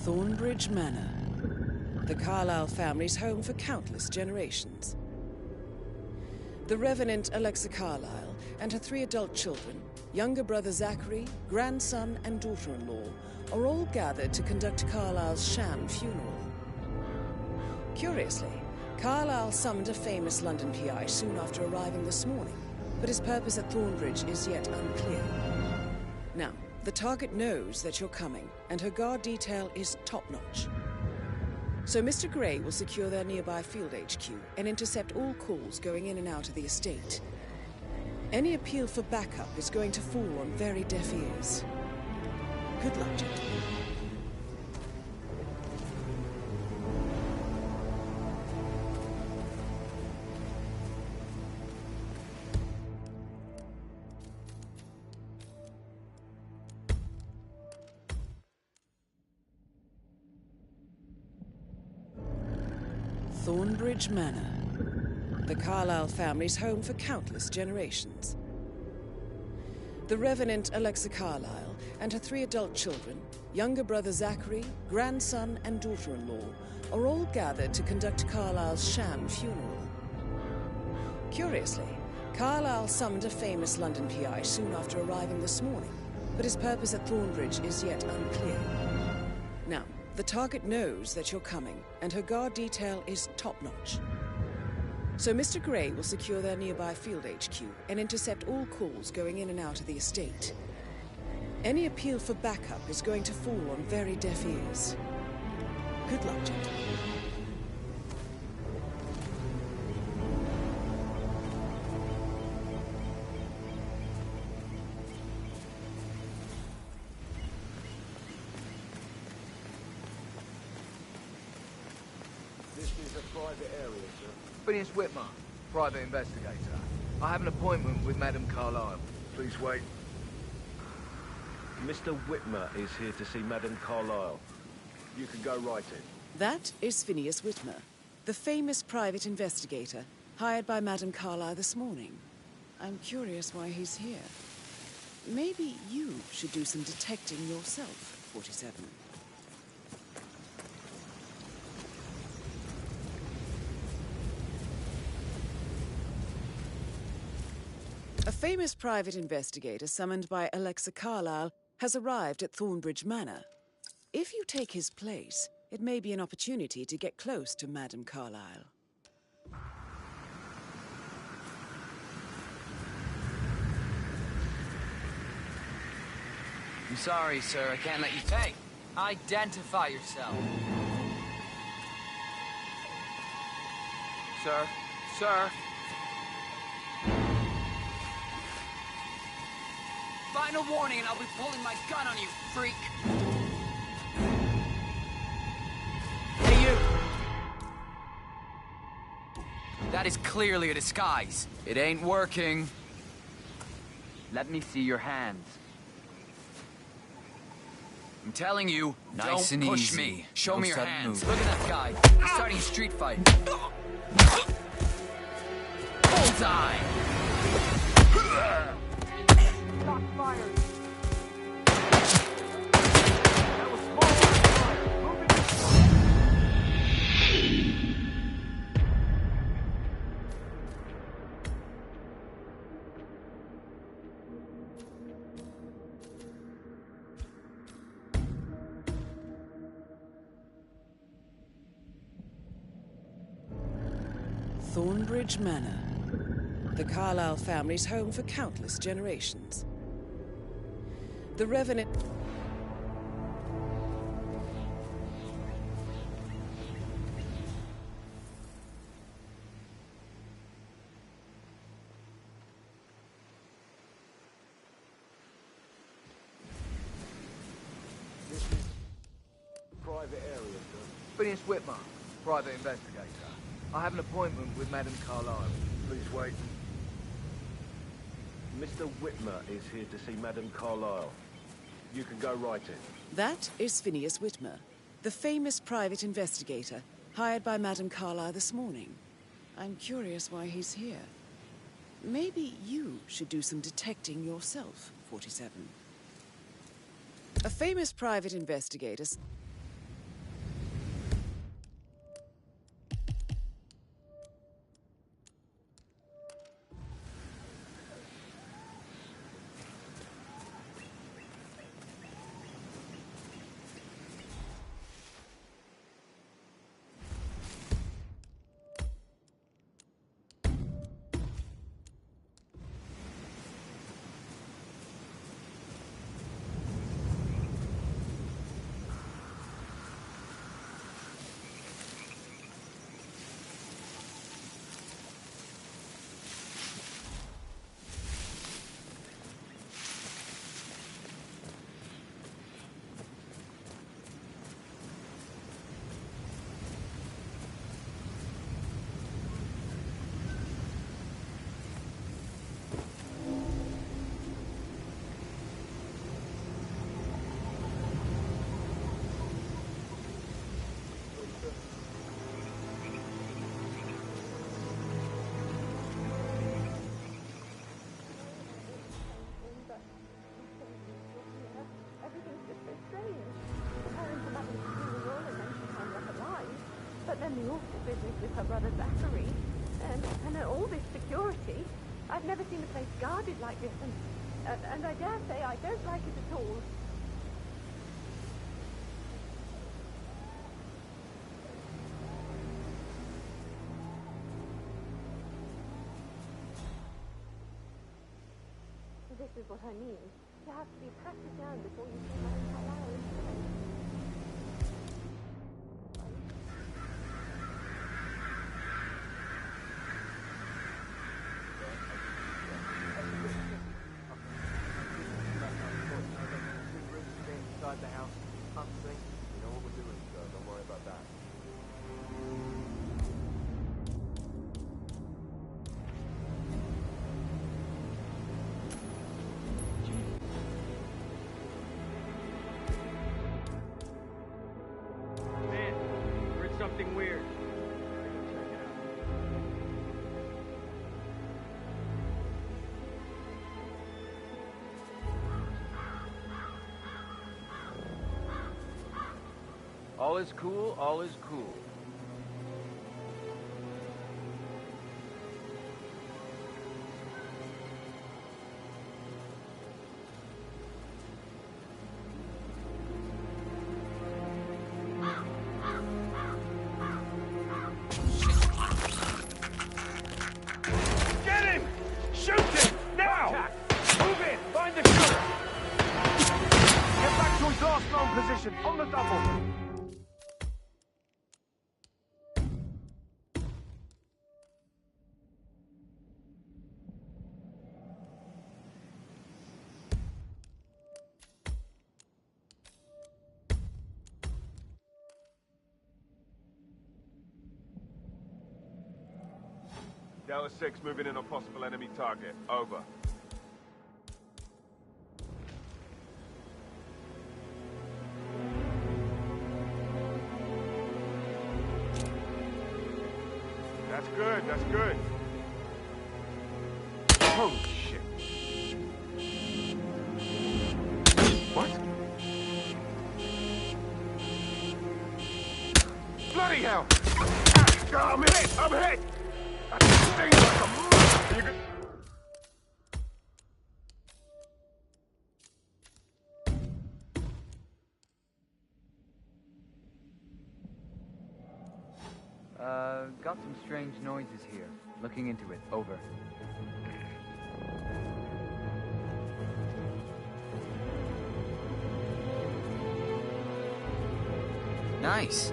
Thornbridge Manor, the Carlyle family's home for countless generations. The Revenant Alexa Carlyle and her 3 adult children, younger brother Zachary, grandson and daughter-in-law, are all gathered to conduct Carlyle's sham funeral. Curiously, Carlyle summoned a famous London PI soon after arriving this morning, but his purpose at Thornbridge is yet unclear. Now, the target knows that you're coming, and her guard detail is top-notch. So Mr. Gray will secure their nearby field HQ and intercept all calls going in and out of the estate. Any appeal for backup is going to fall on very deaf ears. Good luck, gentlemen. Thornbridge Manor, the Carlyle family's home for countless generations. The Revenant Alexa Carlyle and her 3 adult children, younger brother Zachary, grandson and daughter-in-law, are all gathered to conduct Carlyle's sham funeral. Curiously, Carlyle summoned a famous London PI soon after arriving this morning, but his purpose at Thornbridge is yet unclear. Now, the target knows that you're coming, and her guard detail is top-notch. So Mr. Gray will secure their nearby field HQ and intercept all calls going in and out of the estate. Any appeal for backup is going to fall on very deaf ears. Good luck, gentlemen. Private area, sir. Phineas Whitmer, private investigator. I have an appointment with Madame Carlyle. Please wait. Mr. Whitmer is here to see Madame Carlyle. You can go right in. That is Phineas Whitmer, the famous private investigator hired by Madame Carlyle this morning. I'm curious why he's here. Maybe you should do some detecting yourself, 47. A famous private investigator summoned by Alexa Carlyle has arrived at Thornbridge Manor. If you take his place, it may be an opportunity to get close to Madame Carlyle. I'm sorry, sir. I can't let you... Hey! Identify yourself. Sir? Sir? Final warning and I'll be pulling my gun on you, freak! Hey, you! That is clearly a disguise. It ain't working. Let me see your hands. I'm telling you, nice don't and push easy. me. Show No me your sudden hands. movement. Look at that guy. He's starting a street fight. Bullseye! Shots fired. That was small fire. Moving. Thornbridge Manor, the Carlyle family's home for countless generations. The Revenant... This is private area, sir. Phineas Whitmer, private investigator. I have an appointment with Madame Carlyle. Please wait. Mr. Whitmer is here to see Madame Carlyle. You can go right in. That is Phineas Whitmer, the famous private investigator hired by Madame Carlyle this morning. I'm curious why he's here. Maybe you should do some detecting yourself, 47. A famous private investigator... then the awful business with her brother Zachary, and all this security. I've never seen a place guarded like this, and I dare say I don't like it at all. This is what I mean. You have to be practiced down before you see my entire life. Inside the house, unseen. You know what we're doing, so don't worry about that. Man, heard something weird. Check it out. All is cool, all is cool. Get him! Shoot him! Now! Move in! Find the shooter! Get back to his last known position, on the double! Delta 6 moving in on possible enemy target. Over. That's good, that's good. Oh, shit. What? Bloody hell! Ah, I'm hit! I'm hit! That stings like a mother! You could... Got some strange noises here. Looking into it. Over. Nice.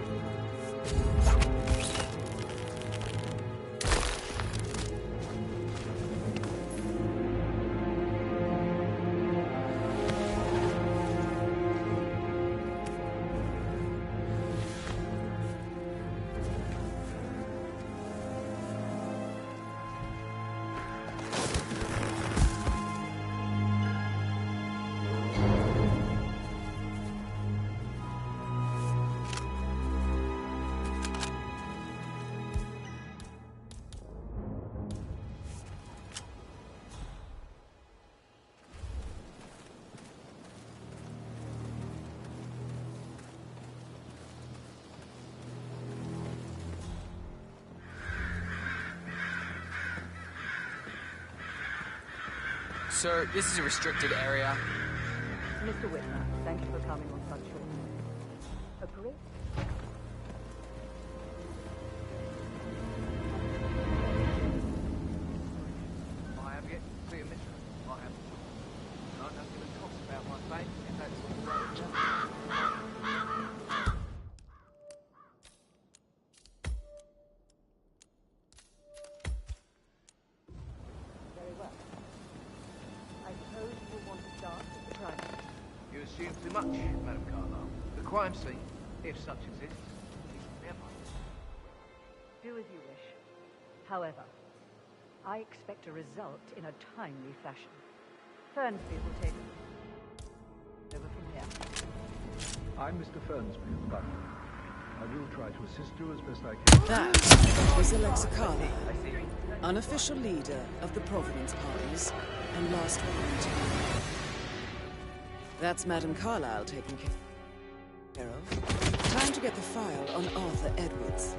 Sir, this is a restricted area. Mr. Whitmer, thank you for coming on such short notice. A great... I am getting to see a mission. I am. I don't give a toss about my fate, if that's what you're saying. Very well. I suppose you will want to start with the crime. You assume too much, Madam Carlyle. The crime scene, if such exists, is never. Do as you wish. However, I expect a result in a timely fashion. Fernsby will take over from here. I'm Mr. Fernsby of the Butler. I will try to assist you as best I can. That was Alexa Carlyle, unofficial leader of the Providence parties and last one. That's Madam Carlyle taken care of. Time to get the file on Arthur Edwards.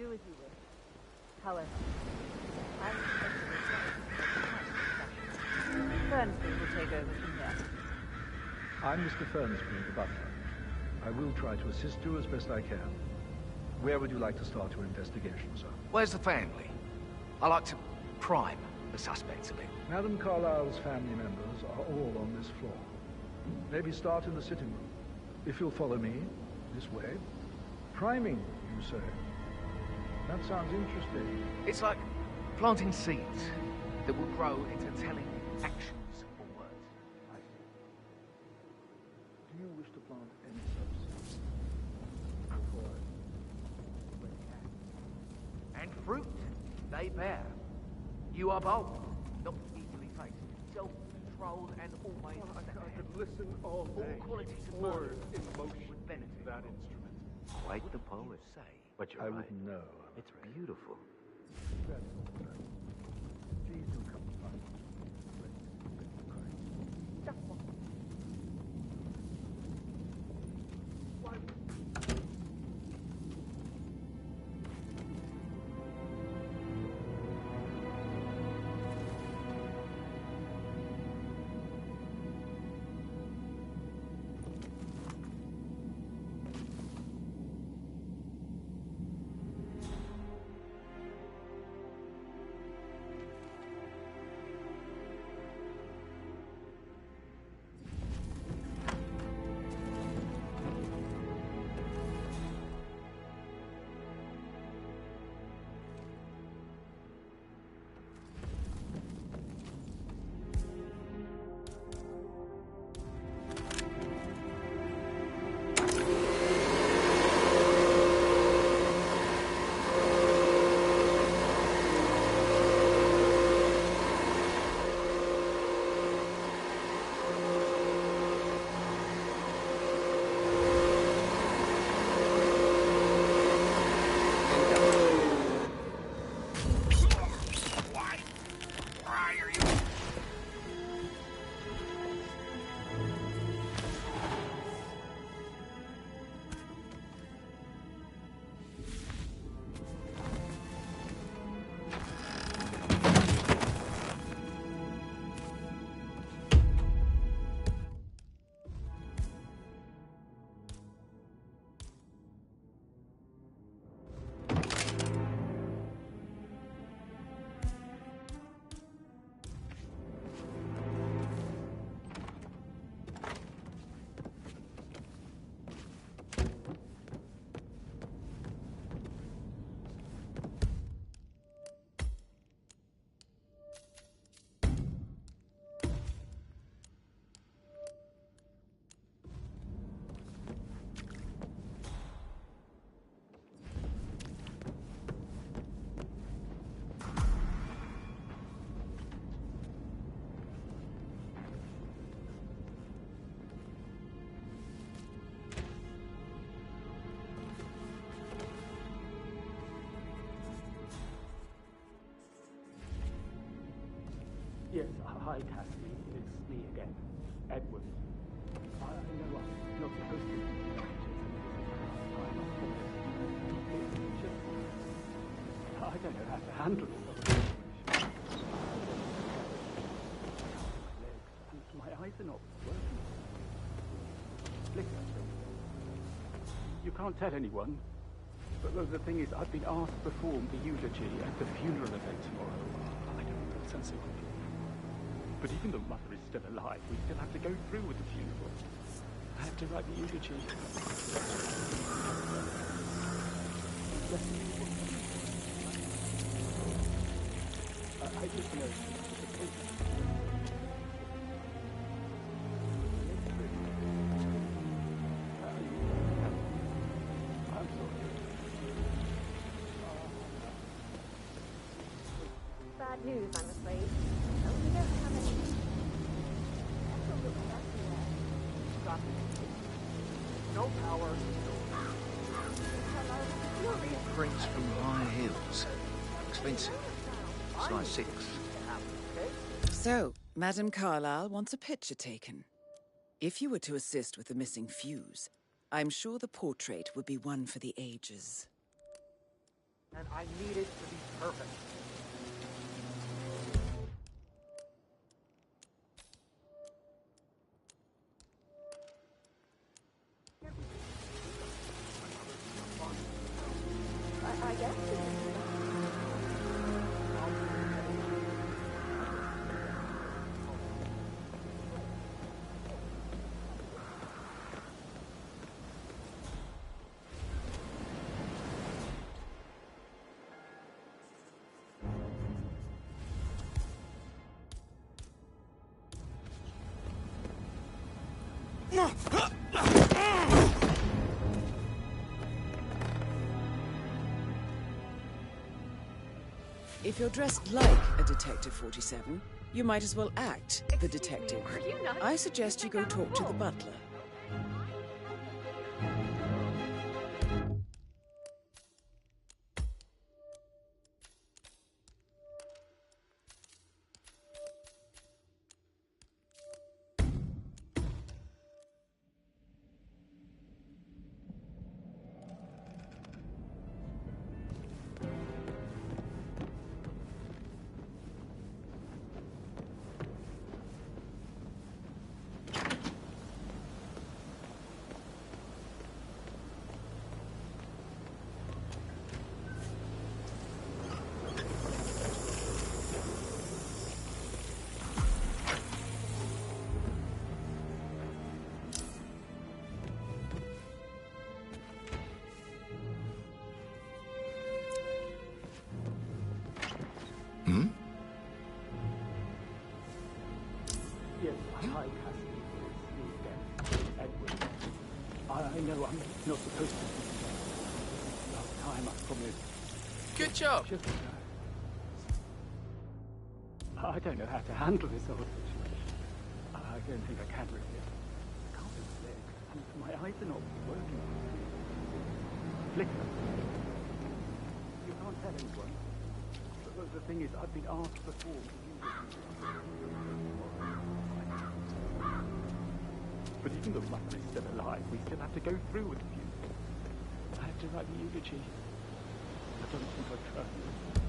Do as you wish. However, I expect a result in a timely fashion. Fernsby will take over from there. I'm Mr. Fernsby, the butler. I will try to assist you as best I can. Where would you like to start your investigation, sir? Where's the family? I like to prime the suspects a bit. Madam Carlyle's family members are all on this floor. Maybe start in the sitting room. If you'll follow me, this way. Priming, you say? That sounds interesting. It's like planting seeds that will grow into telling actions or words. I see. Do you wish to plant any substance? And fruit they bear. You are bold, not easily faced, self-controlled and always I could listen all day. All qualities of Or mind emotion would benefit that from. instrument. Quite the poet. Say, But you're I right. wouldn't know. It's beautiful. That's all right. Please do come to find me. Yes, hi, Cassie. It's me again. Edward. I know I'm not supposed to be I'm not promised. It's just... I don't know how to handle it. And my eyes are not working. Flicker. You can't tell anyone. But the thing is, I've been asked to perform the eulogy at the funeral event tomorrow. I don't know, it sounds so complicated. But even though Mother is still alive, we still have to go through with the funeral. I have to write the eulogy. I just know it's a case. I'm sorry. Bad news, I'm afraid. We don't have any... No power. Prints from high hills. Expensive. Size 6. So, Madame Carlyle wants a picture taken. If you were to assist with the missing fuse, I'm sure the portrait would be one for the ages. And I need it to be perfect. I guess we can do that. If you're dressed like a Detective 47, you might as well act the detective. Are you nuts? I suggest you go talk to the butler. Yes, hi, Cassie. It's me again, Edward. I know I'm not supposed to be here. Last time, I promised. Good job. Just, I don't know how to handle this whole situation. I don't think I can really. I can't move my legs, and my eyes are not working. Flicker. You can't tell anyone. But the thing is, I've been asked before to use it. But even though Mother is still alive, we still have to go through with the funeral. I have to write the eulogy. I don't think I trust you.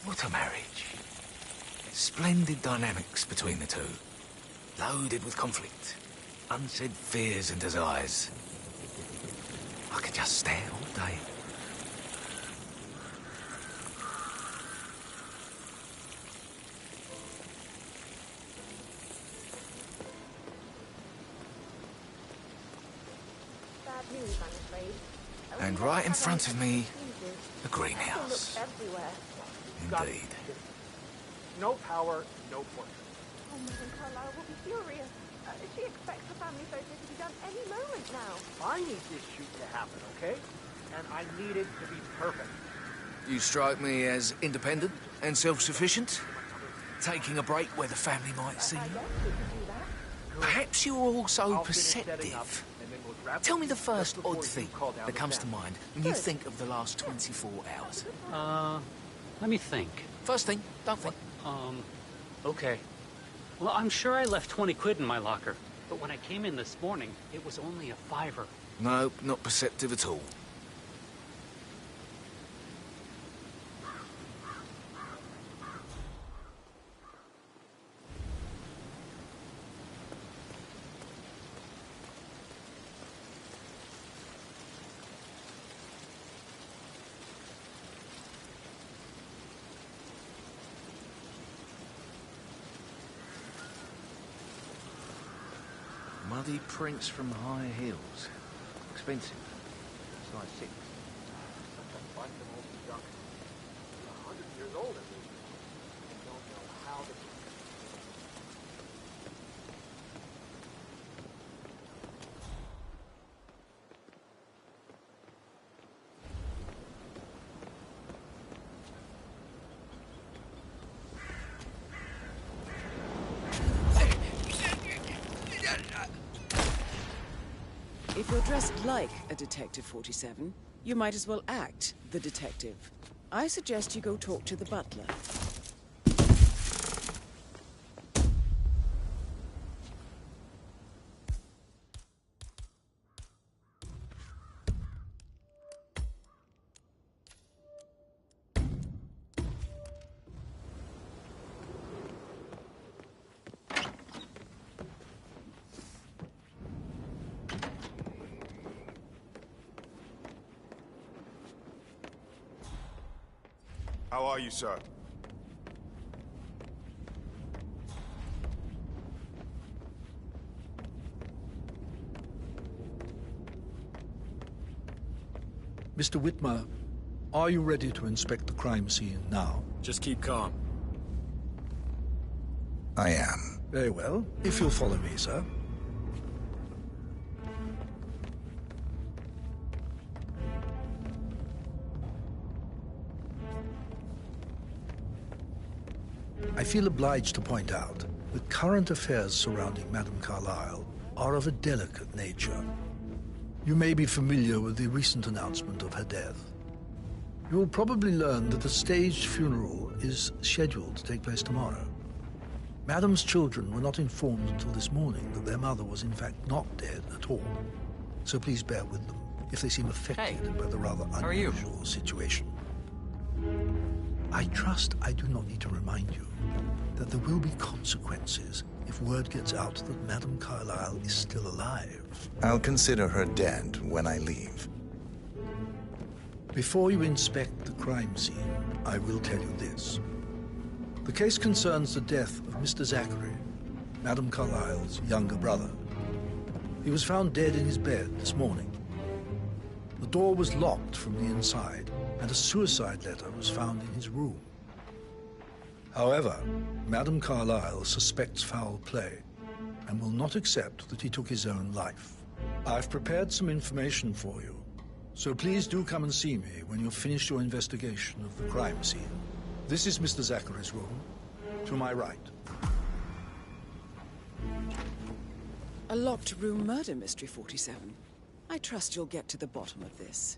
What a marriage. Splendid dynamics between the two. Loaded with conflict. Unsaid fears and desires. I could just stare all day. Bad news, I'm afraid. And right in front of me, a People greenhouse. look everywhere. Indeed. No power, no portrait. Oh, Madame Carlyle will be furious. She expects the family photo to be done any moment now. I need this shoot to happen, okay? And I need it to be perfect. You strike me as independent and self-sufficient. Taking a break where the family might see I you. guess we could do that. Perhaps you're also I'll finish setting up, perceptive. and then we'll grab Tell me the just first before odd you thing call down that the comes to family. mind when you Good. think of the last 24 hours. Let me think. First thing, don't think. Okay. Well, I'm sure I left 20 quid in my locker, but when I came in this morning, it was only a $5. No, not perceptive at all. bloody prints from high heels. Expensive. Size 6. Find them all junk. 100 years old at least. I don't know how the... If you're dressed like a Detective 47, you might as well act the detective. I suggest you go talk to the butler. How are you, sir? Mr. Whitmer, are you ready to inspect the crime scene now? Just keep calm. I am. Very well. If you'll follow me, sir. I feel obliged to point out that current affairs surrounding Madame Carlyle are of a delicate nature. You may be familiar with the recent announcement of her death. You will probably learn that a staged funeral is scheduled to take place tomorrow. Madame's children were not informed until this morning that their mother was in fact not dead at all. So please bear with them if they seem affected by the rather unusual situation. I trust I do not need to remind you that there will be consequences if word gets out that Madame Carlyle is still alive. I'll consider her dead when I leave. Before you inspect the crime scene, I will tell you this. The case concerns the death of Mr. Zachary, Madame Carlyle's younger brother. He was found dead in his bed this morning. The door was locked from the inside, and a suicide letter was found in his room. However, Madame Carlyle suspects foul play and will not accept that he took his own life. I've prepared some information for you, so please do come and see me when you've finished your investigation of the crime scene. This is Mr. Zachary's room, to my right. A locked room murder mystery, 47. I trust you'll get to the bottom of this.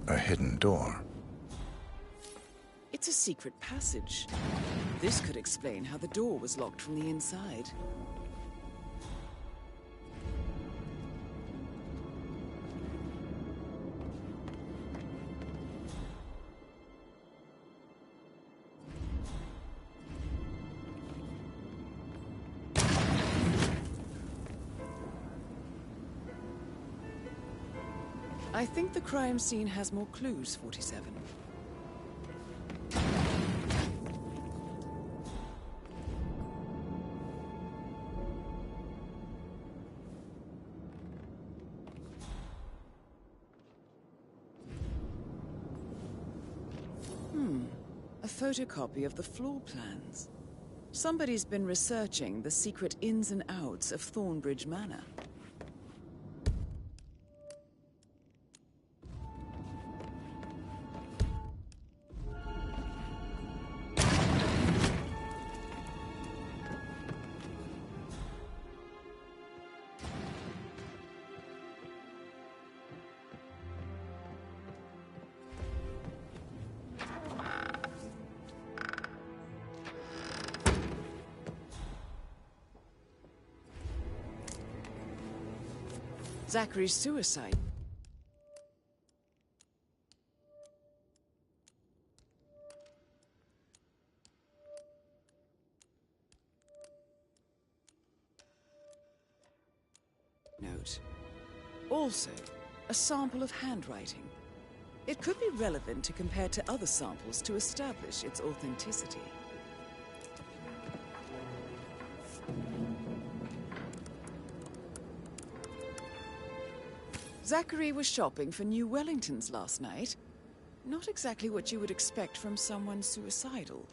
A hidden door. It's a secret passage. This could explain how the door was locked from the inside. I think the crime scene has more clues, 47. A photocopy of the floor plans. Somebody's been researching the secret ins and outs of Thornbridge Manor. Zachary's suicide. Note. Also, a sample of handwriting. It could be relevant to compare to other samples to establish its authenticity. Zachary was shopping for new Wellingtons last night. Not exactly what you would expect from someone suicidal.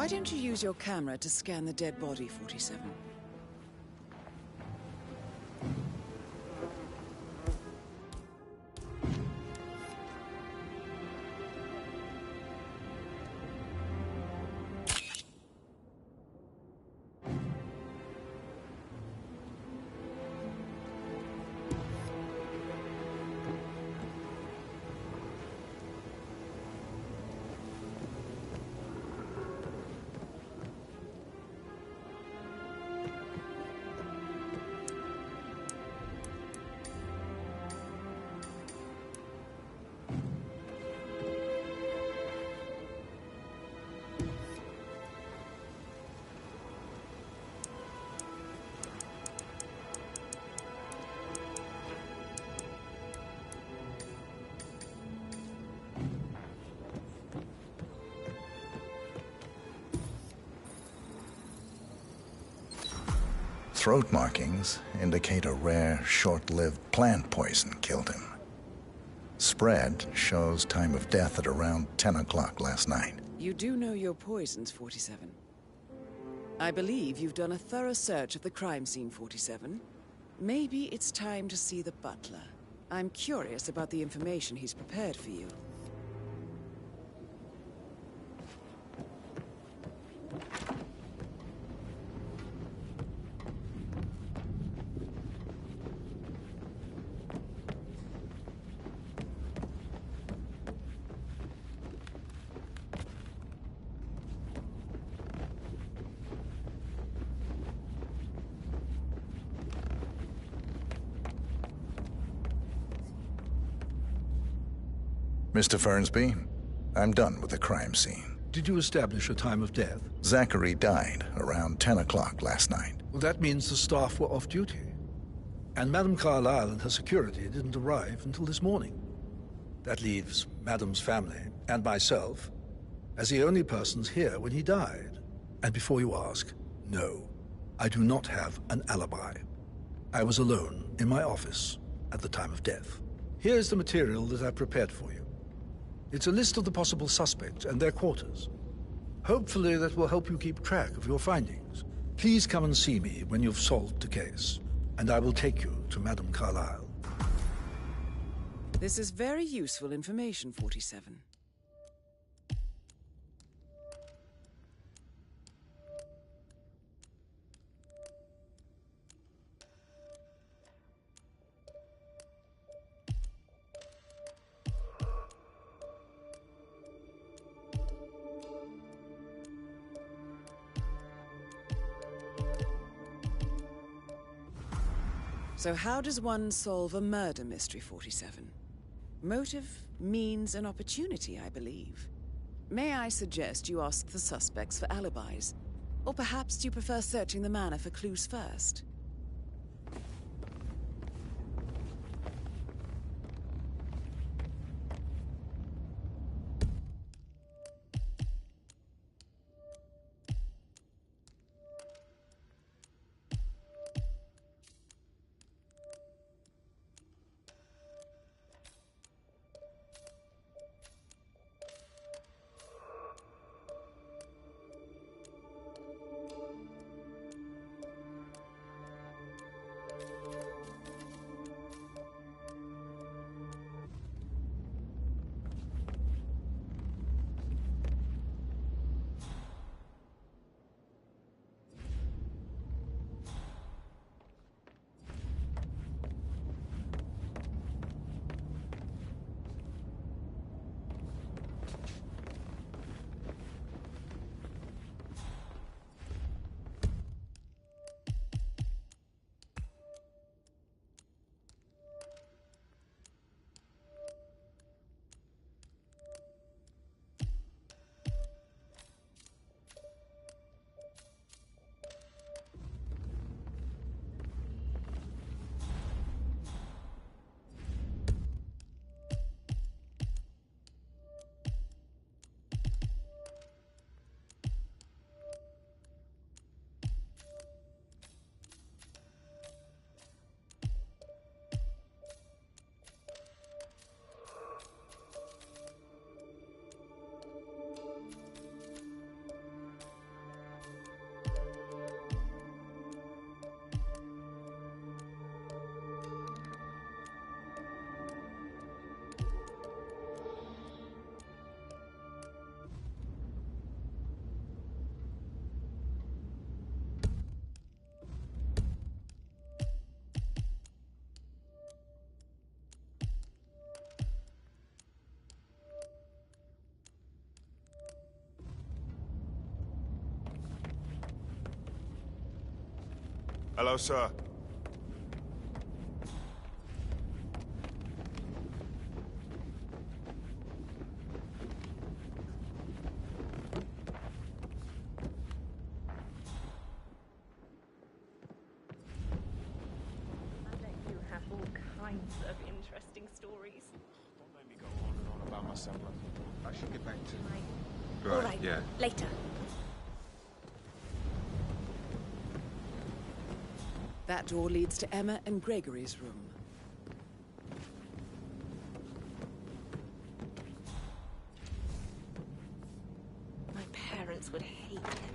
Why don't you use your camera to scan the dead body, 47? Throat markings indicate a rare, short-lived plant poison killed him. Spread shows time of death at around 10 o'clock last night. You do know your poisons, 47. I believe you've done a thorough search of the crime scene, 47. Maybe it's time to see the butler. I'm curious about the information he's prepared for you. Mr. Fernsby, I'm done with the crime scene. Did you establish a time of death? Zachary died around 10 o'clock last night. Well, that means the staff were off duty. And Madame Carlyle and her security didn't arrive until this morning. That leaves Madame's family and myself as the only persons here when he died. And before you ask, no. I do not have an alibi. I was alone in my office at the time of death. Here's the material that I've prepared for you. It's a list of the possible suspects and their quarters. Hopefully that will help you keep track of your findings. Please come and see me when you've solved the case, and I will take you to Madame Carlyle. This is very useful information, 47. So how does one solve a murder mystery, 47? Motive, means, and opportunity, I believe. May I suggest you ask the suspects for alibis? Or perhaps do you prefer searching the manor for clues first? Hello, sir. You have all kinds of interesting stories. Don't make me go on and on about myself. I should get back to... All right, yeah. later. That door leads to Emma and Gregory's room. My parents would hate him.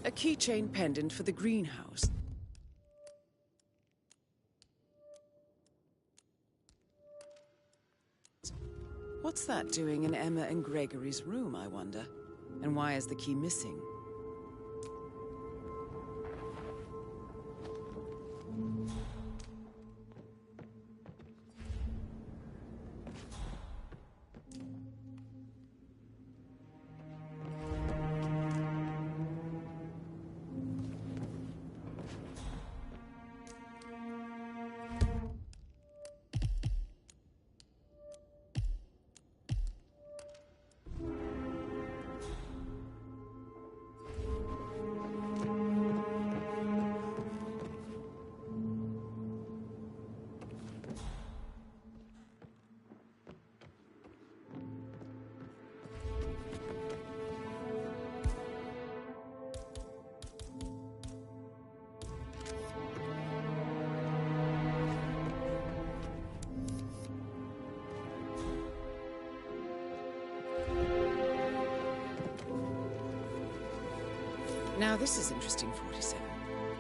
A keychain pendant for the greenhouse. What's that doing in Emma and Gregory's room, I wonder? And why is the key missing? Now this is interesting, 47.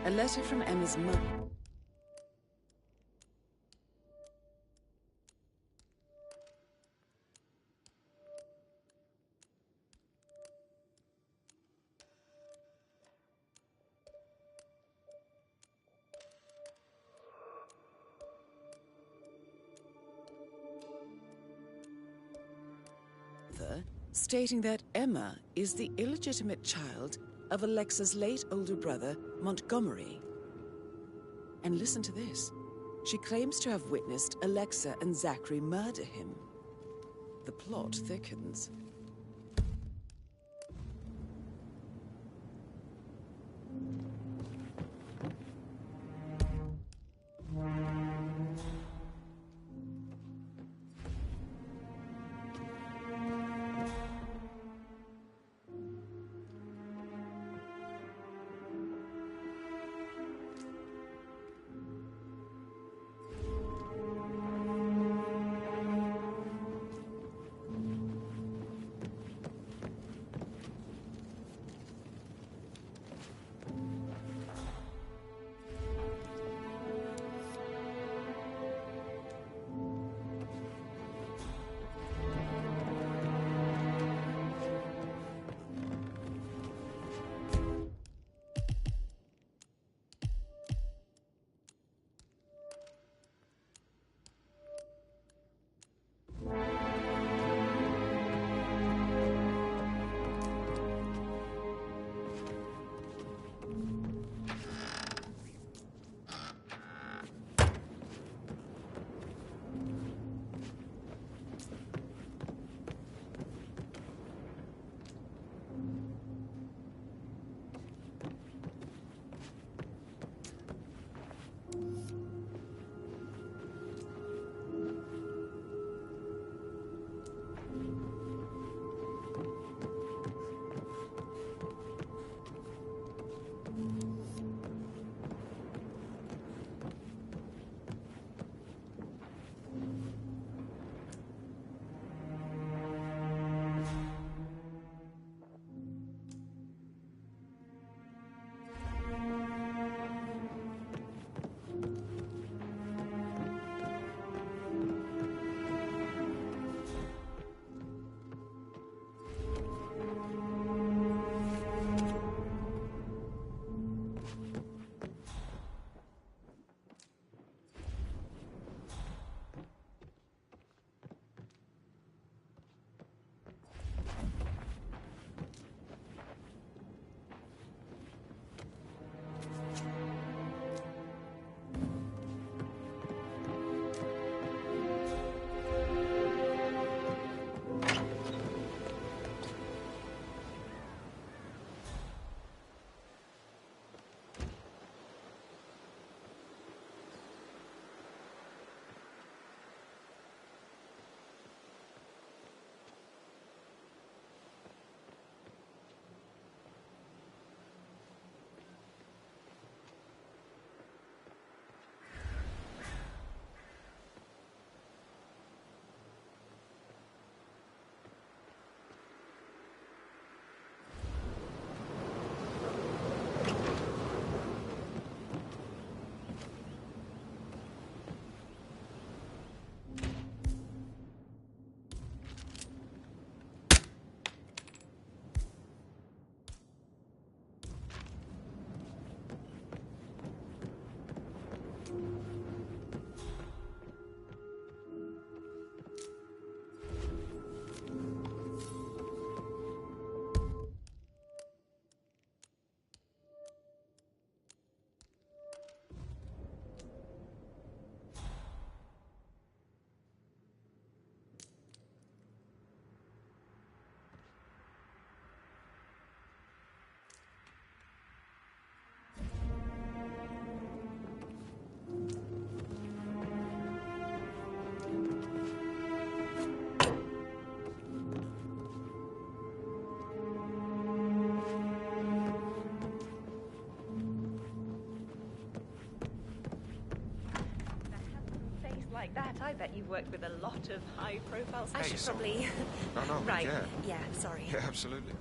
A letter from Emma's mother. Stating that Emma is the illegitimate child of Alexa's late older brother, Montgomery. And listen to this. She claims to have witnessed Alexa and Zachary murder him. The plot thickens. I bet you've worked with a lot of high-profile I should probably... No, right. Yeah, sorry. Yeah, absolutely.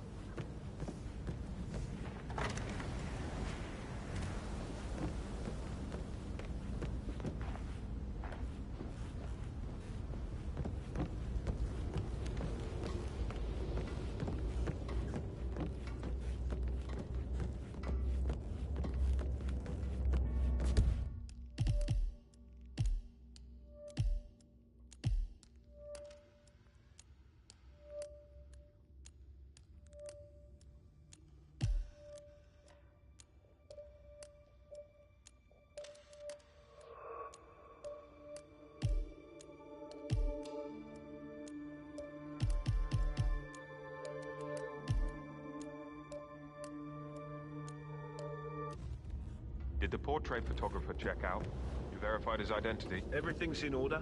Did the portrait photographer check out? You verified his identity? Everything's in order.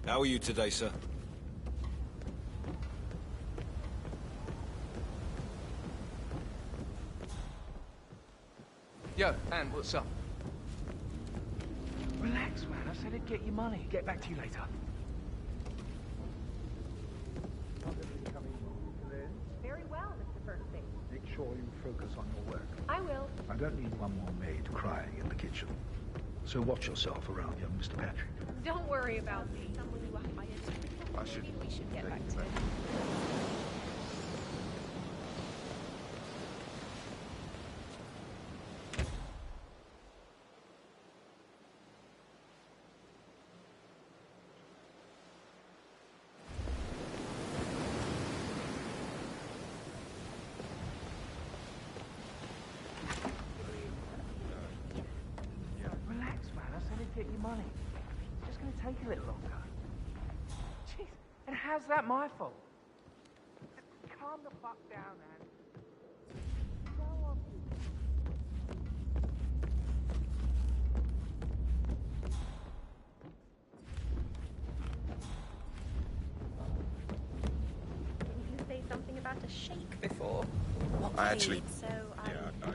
How are you today, sir? Yo, Ann, what's up? Relax, man. I said I'd get your money. Get back to you later. Very well, Mr. Bernstein. Make sure you focus on your work. I will. I don't need one more maid crying in the kitchen. So watch yourself around young Mr. Patrick. Don't worry about me. I should... Maybe we should get back to it. Relax, man. I said I'd get your money. It's just gonna take a little longer. Jeez, and how's that my fault? Calm the fuck down, man. Didn't you say something about a shake before? I actually... So, yeah, no.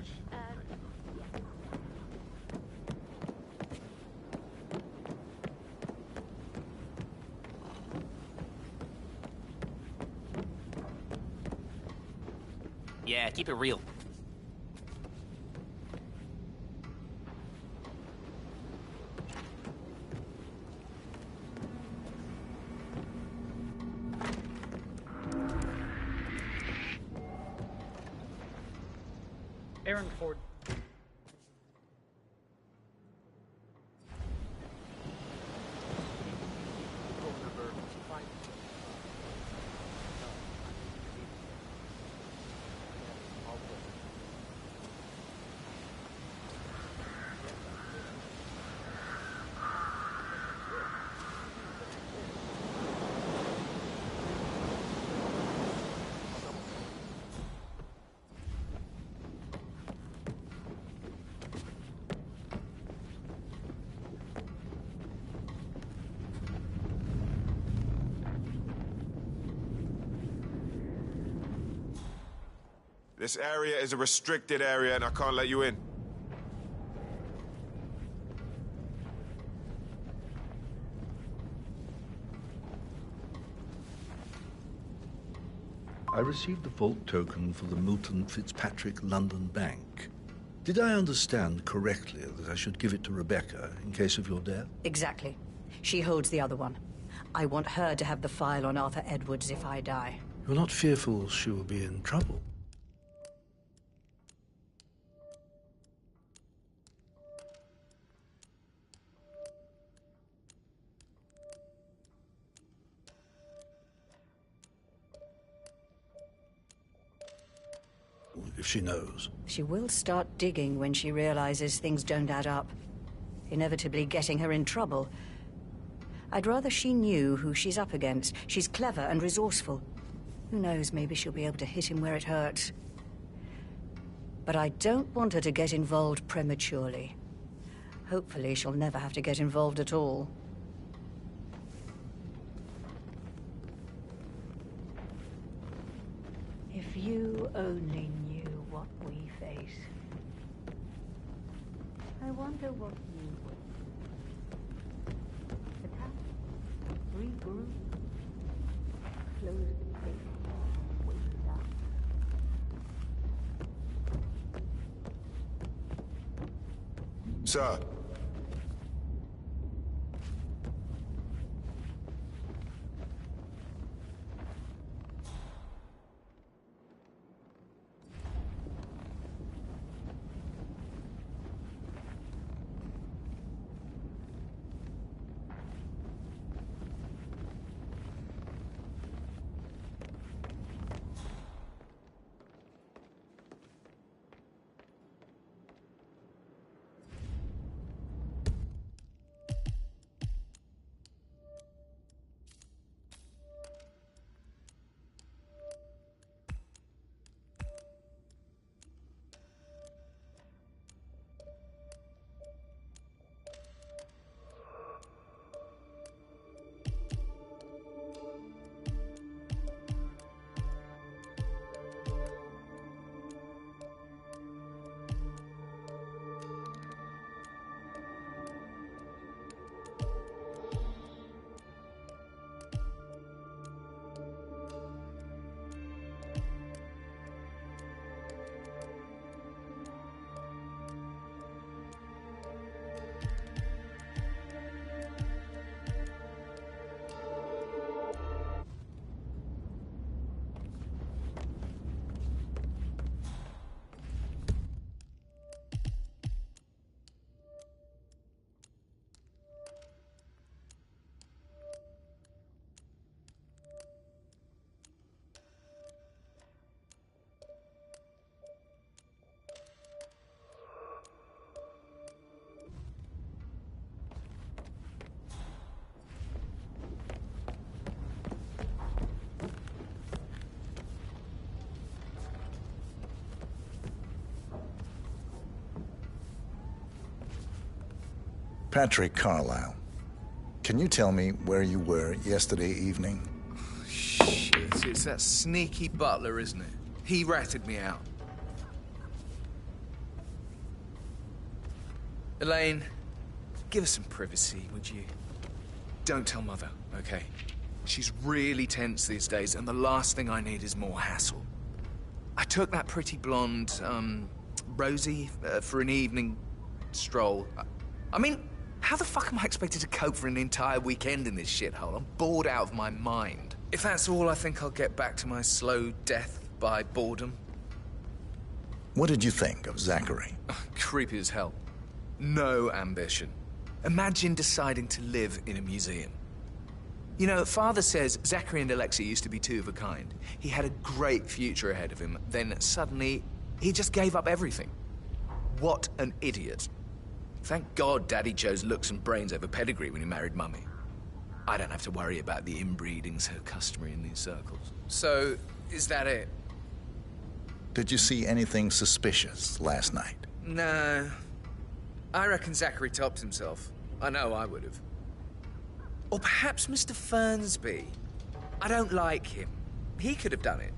Yeah, keep it real. Aaron Ford. This area is a restricted area and I can't let you in. I received the vault token for the Milton Fitzpatrick London Bank. Did I understand correctly that I should give it to Rebecca in case of your death? Exactly. She holds the other one. I want her to have the file on Arthur Edwards if I die. You're not fearful she will be in trouble? if she knows. She will start digging when she realizes things don't add up, inevitably getting her in trouble. I'd rather she knew who she's up against. She's clever and resourceful. Who knows, maybe she'll be able to hit him where it hurts. But I don't want her to get involved prematurely. Hopefully she'll never have to get involved at all. If you only knew what we face, I wonder what you would. Attack, regroup, close the gate, wait it out. Sir. Patrick Carlisle, can you tell me where you were yesterday evening? Shit, it's that sneaky butler, isn't it? He ratted me out. Elaine, give us some privacy, would you? Don't tell Mother, okay? She's really tense these days, and the last thing I need is more hassle. I took that pretty blonde, Rosie, for an evening stroll. I mean, how the fuck am I expected to cope for an entire weekend in this shithole? I'm bored out of my mind. If that's all, I think I'll get back to my slow death by boredom. What did you think of Zachary? Creepy as hell. No ambition. Imagine deciding to live in a museum. You know, Father says Zachary and Alexa used to be two of a kind. He had a great future ahead of him, then suddenly, he just gave up everything. What an idiot. Thank God Daddy chose looks and brains over pedigree when he married Mummy. I don't have to worry about the inbreeding so customary in these circles. So, is that it? Did you see anything suspicious last night? No. I reckon Zachary topped himself. I know I would have. Or perhaps Mr. Fernsby. I don't like him. He could have done it.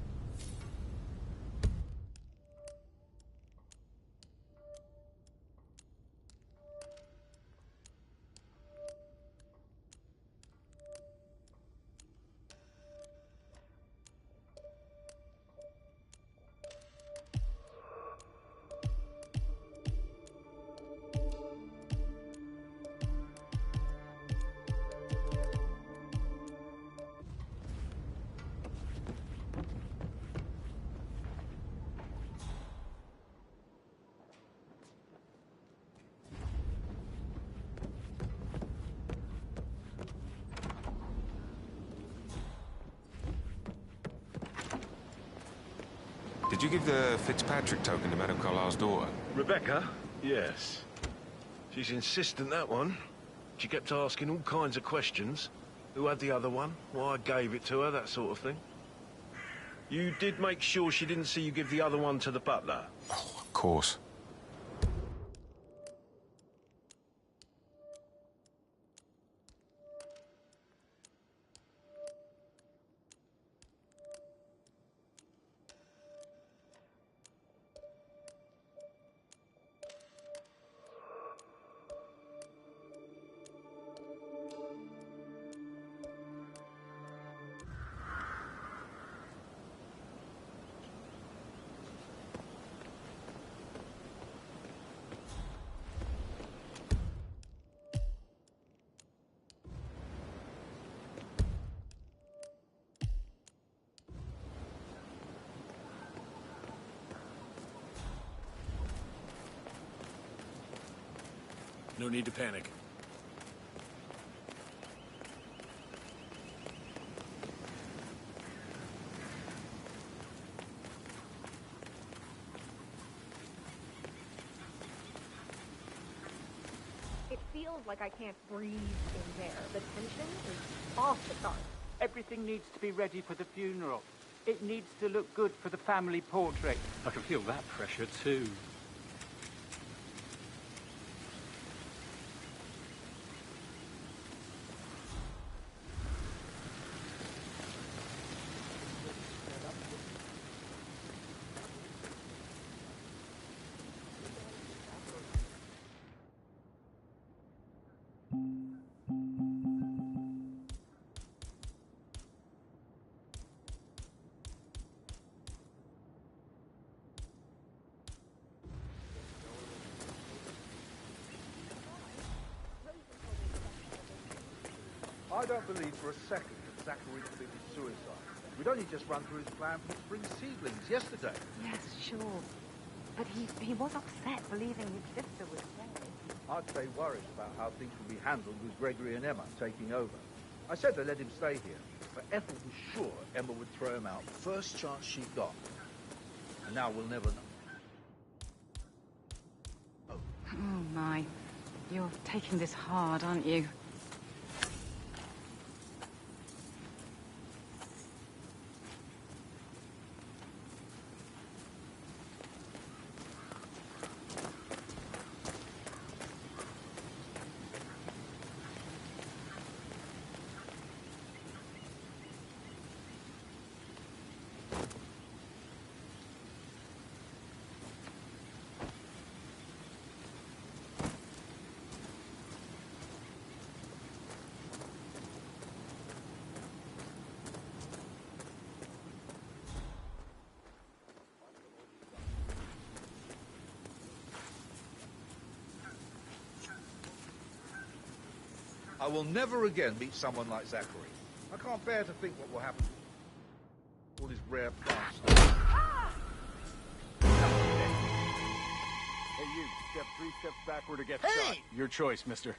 Did you give the Fitzpatrick token to Madame Carlyle's daughter? Rebecca? Yes. She's insistent, that one. She kept asking all kinds of questions. Who had the other one? Why I gave it to her, that sort of thing. You did make sure she didn't see you give the other one to the butler? Oh, of course. No need to panic. It feels like I can't breathe in there. The tension is off the charts. Everything needs to be ready for the funeral. It needs to look good for the family portrait. I can feel that pressure too. I don't believe for a second that Zachary committed suicide. We'd only just run through his plan for the spring seedlings yesterday. Yes, sure. But he was upset believing his sister was dead. I'd stay worried about how things would be handled with Gregory and Emma taking over. I said they let him stay here, but Ethel was sure Emma would throw him out the first chance she got. And now we'll never know. Oh my. You're taking this hard, aren't you? I will never again meet someone like Zachary. I can't bear to think what will happen. All his rare plants. Hey, you. Step 3 steps backward or get shot. Your choice, mister.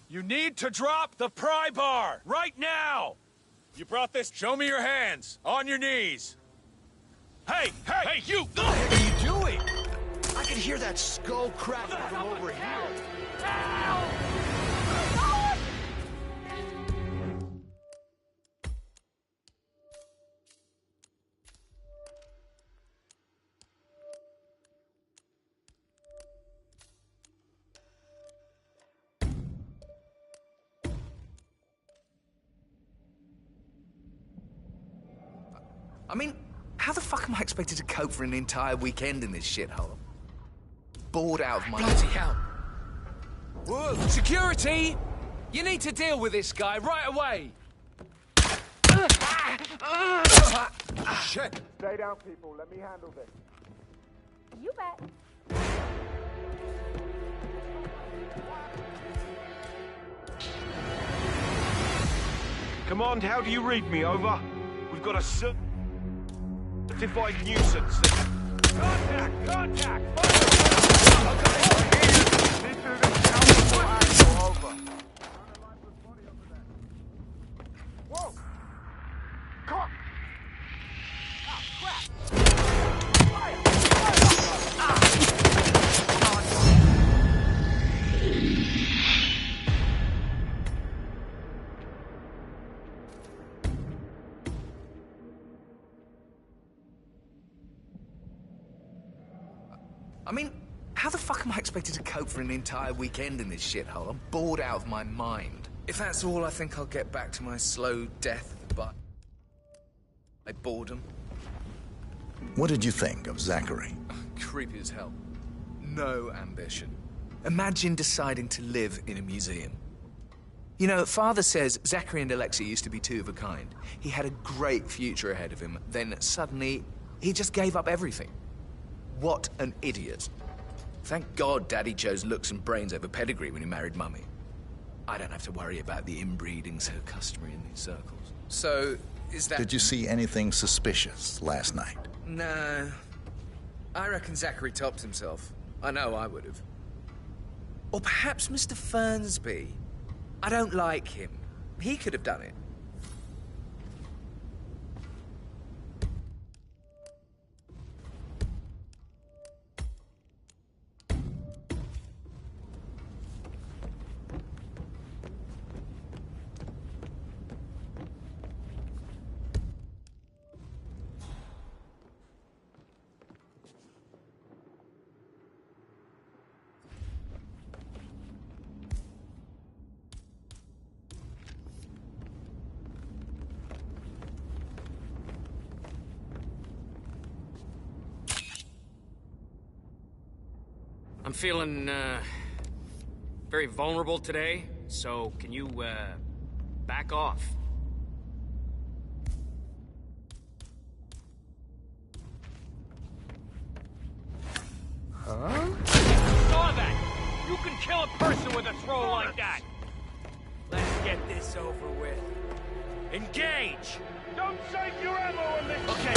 You need to drop the pry bar! Right now! You brought this? Show me your hands. On your knees. Hey, you! What the heck are you doing? I can hear that skull cracking from over here. I mean, how the fuck am I expected to cope for an entire weekend in this shithole? Bored out of my... Bloody hell! Whoa. Security! You need to deal with this guy right away! Shit! Stay down, people. Let me handle this. You bet. Command, how do you read me? Over. We've got a certified nuisance. Contact! Contact! Over. Whoa! Come on! Oh, crap! I mean, how the fuck am I expected to cope for an entire weekend in this shithole? I'm bored out of my mind. If that's all, I think I'll get back to my slow death at the butt. My boredom. What did you think of Zachary? Creepy as hell. No ambition. Imagine deciding to live in a museum. You know, Father says Zachary and Alexa used to be two of a kind. He had a great future ahead of him, then suddenly, he just gave up everything. What an idiot. Thank God Daddy chose looks and brains over pedigree when he married Mummy. I don't have to worry about the inbreeding so customary in these circles. So, is that... Did you see anything suspicious last night? No. I reckon Zachary topped himself. I know I would have. Or perhaps Mr. Fernsby. I don't like him. He could have done it. I'm feeling, very vulnerable today, so can you, back off? Huh? Saw that! You can kill a person with a throw like that! Let's get this over with. Engage! Don't save your ammo on this! Okay.